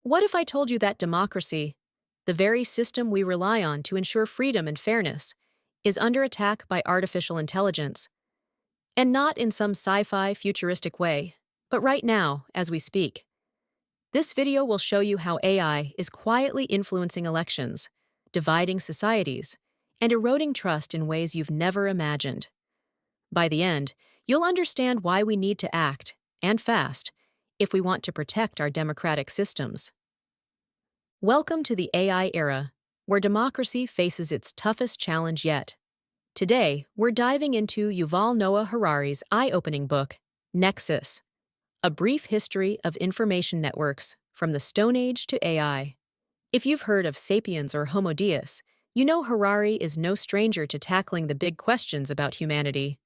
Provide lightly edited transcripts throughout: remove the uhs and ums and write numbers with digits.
What if I told you that democracy, the very system we rely on to ensure freedom and fairness, is under attack by artificial intelligence? And not in some sci-fi futuristic way, but right now, as we speak. This video will show you how AI is quietly influencing elections, dividing societies, and eroding trust in ways you've never imagined. By the end, you'll understand why we need to act, and fast, if we want to protect our democratic systems. Welcome to the AI era, where democracy faces its toughest challenge yet. Today, we're diving into Yuval Noah Harari's eye-opening book, Nexus, a brief history of information networks from the Stone Age to AI. If you've heard of Sapiens or Homo Deus, you know Harari is no stranger to tackling the big questions about humanity.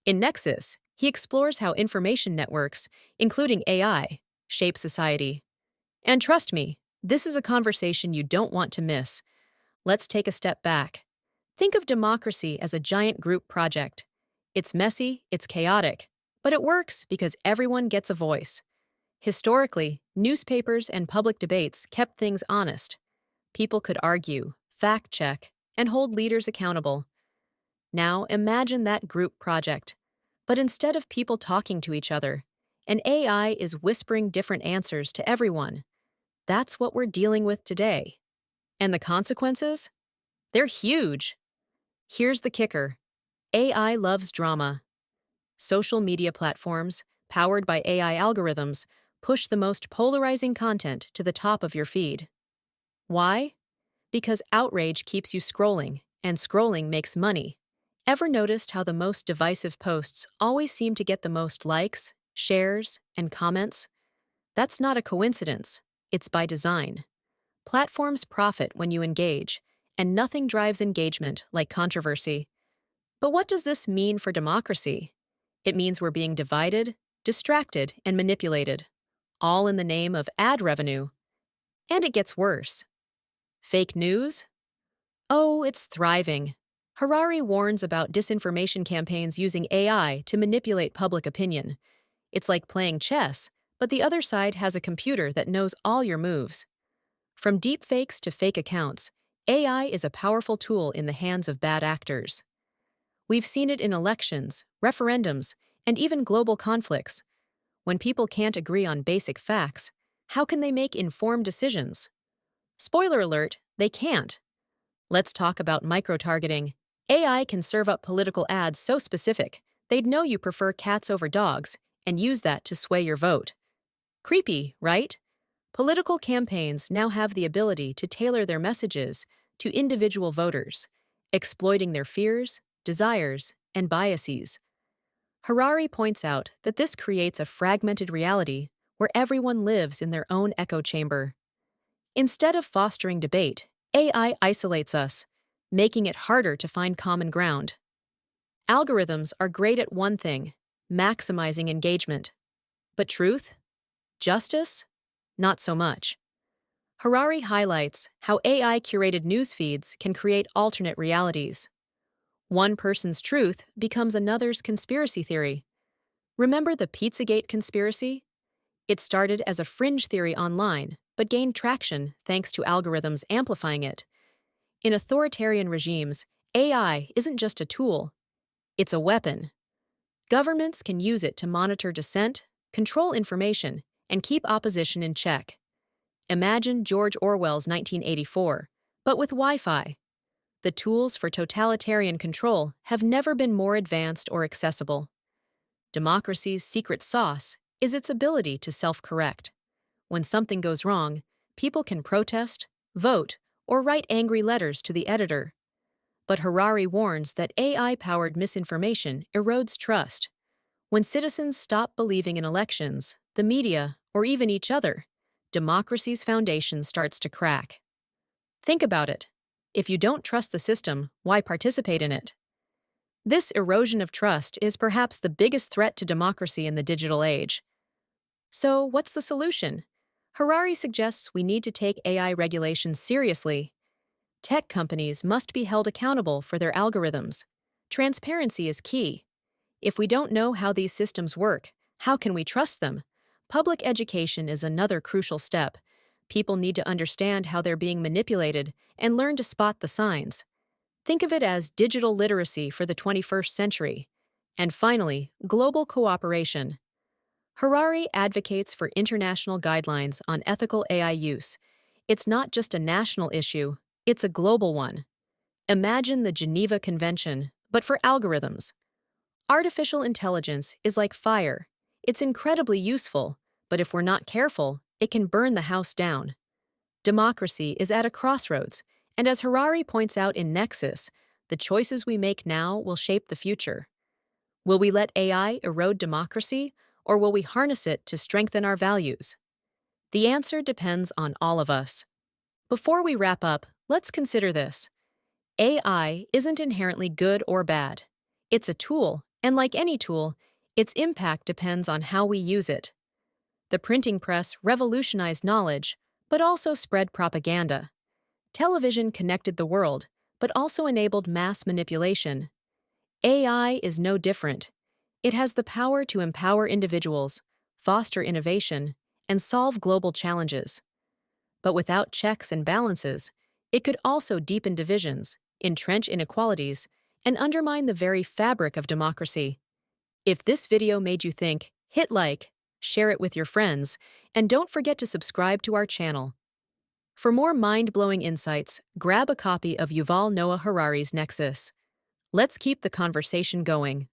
In Nexus, he explores how information networks, including AI, shape society. And trust me, this is a conversation you don't want to miss. Let's take a step back. Think of democracy as a giant group project. It's messy, it's chaotic, but it works because everyone gets a voice. Historically, newspapers and public debates kept things honest. People could argue, fact-check, and hold leaders accountable. Now imagine that group project. But instead of people talking to each other, an AI is whispering different answers to everyone. That's what we're dealing with today. And the consequences? They're huge. Here's the kicker. AI loves drama. Social media platforms, powered by AI algorithms, push the most polarizing content to the top of your feed. Why? Because outrage keeps you scrolling, and scrolling makes money. Ever noticed how the most divisive posts always seem to get the most likes, shares, and comments? That's not a coincidence. It's by design. Platforms profit when you engage, and nothing drives engagement like controversy. But what does this mean for democracy? It means we're being divided, distracted, and manipulated, all in the name of ad revenue. And it gets worse. Fake news? Oh, it's thriving. Harari warns about disinformation campaigns using AI to manipulate public opinion. It's like playing chess, but the other side has a computer that knows all your moves. From deepfakes to fake accounts, AI is a powerful tool in the hands of bad actors. We've seen it in elections, referendums, and even global conflicts. When people can't agree on basic facts, how can they make informed decisions? Spoiler alert, they can't. Let's talk about microtargeting. AI can serve up political ads so specific, they'd know you prefer cats over dogs, and use that to sway your vote. Creepy, right? Political campaigns now have the ability to tailor their messages to individual voters, exploiting their fears, desires, and biases. Harari points out that this creates a fragmented reality where everyone lives in their own echo chamber. Instead of fostering debate, AI isolates us, making it harder to find common ground. Algorithms are great at one thing, maximizing engagement. But truth? Justice? Not so much. Harari highlights how AI-curated news feeds can create alternate realities. One person's truth becomes another's conspiracy theory. Remember the Pizzagate conspiracy? It started as a fringe theory online, but gained traction thanks to algorithms amplifying it. In authoritarian regimes, AI isn't just a tool, it's a weapon. Governments can use it to monitor dissent, control information, and keep opposition in check. Imagine George Orwell's 1984, but with Wi-Fi. The tools for totalitarian control have never been more advanced or accessible. Democracy's secret sauce is its ability to self-correct. When something goes wrong, people can protest, vote, or write angry letters to the editor. But Harari warns that AI-powered misinformation erodes trust. When citizens stop believing in elections, the media, or even each other, democracy's foundation starts to crack. Think about it. If you don't trust the system, why participate in it? This erosion of trust is perhaps the biggest threat to democracy in the digital age. So, what's the solution? Harari suggests we need to take AI regulations seriously. Tech companies must be held accountable for their algorithms. Transparency is key. If we don't know how these systems work, how can we trust them? Public education is another crucial step. People need to understand how they're being manipulated and learn to spot the signs. Think of it as digital literacy for the 21st century. And finally, global cooperation. Harari advocates for international guidelines on ethical AI use. It's not just a national issue, it's a global one. Imagine the Geneva Convention, but for algorithms. Artificial intelligence is like fire. It's incredibly useful, but if we're not careful, it can burn the house down. Democracy is at a crossroads, and as Harari points out in Nexus, the choices we make now will shape the future. Will we let AI erode democracy, or will we harness it to strengthen our values? The answer depends on all of us. Before we wrap up, let's consider this. AI isn't inherently good or bad. It's a tool, and like any tool, its impact depends on how we use it. The printing press revolutionized knowledge, but also spread propaganda. Television connected the world, but also enabled mass manipulation. AI is no different. It has the power to empower individuals, foster innovation, and solve global challenges. But without checks and balances, it could also deepen divisions, entrench inequalities, and undermine the very fabric of democracy. If this video made you think, hit like, share it with your friends, and don't forget to subscribe to our channel. For more mind-blowing insights, grab a copy of Yuval Noah Harari's Nexus. Let's keep the conversation going.